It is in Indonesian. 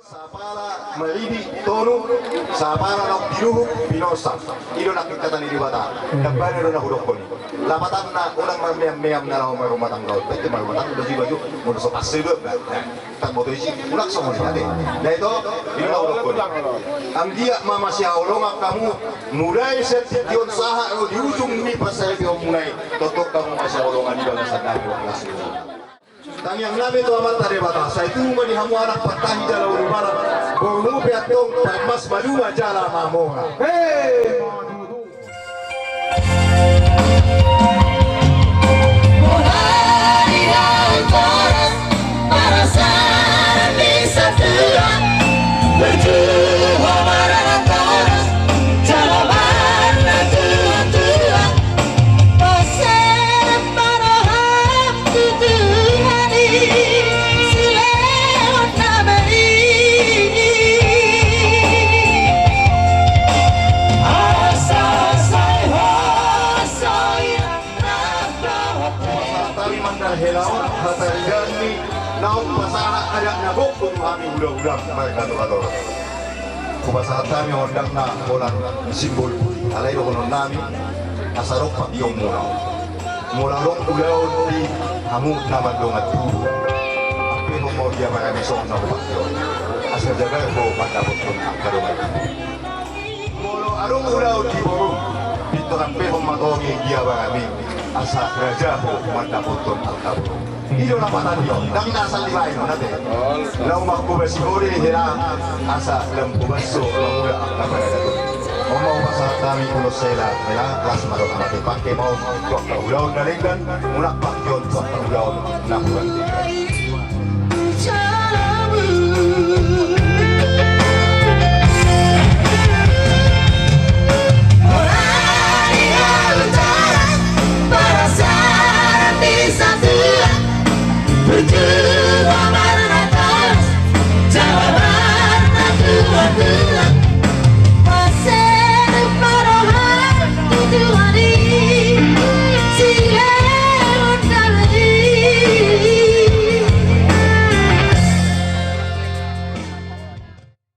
Sapara melidi tonu, sapara nok diruhu binosa. Ilo nakikita ni diwata. Nagban ilo na hurok ko ni. Lapatan na unang mamiyam na lang rumah tangga. Pwede rumah tangga baju baju mau so pasir tak mau isi ulak sama ni ade. Nah itu ilo na hurok ko ni. Ang dia mama siya ulong kamu mulai setiap saha di ujung ni pasal dia mulai totok kamu masih ulongan di dalam sadari kelas ini. Tang yang nabi itu amat tadi bata. Saya itu meni hamu anak patahi dalam rumah. Bomu piatong mas madu majala mamoha. Hey. Hello, hatarigani naong pasaha ayak nabok kung kami ulang-ulang mereka tuh kubasahat kami hondak na bolan simbol alay do konon nami asarok pagyong mula rong ulaw di hamu naman dong at tulo api mo dia marami song na pagyon asal jaga ko patapot ko ang karungan molo arong ulaw di borong dito kan pe matongi dia marami asa raja po mataputton ang tapo. Ilo na patan yun. Nang nasa libahin mo natin. Lau makubas siguro hira asa lam kubaso mula ang kapagado. O mau masalah kami kuno sela mela kelas marok mati pakai mau kuak ulaw na linggan mulak pakyon kuak ulaw na buwan.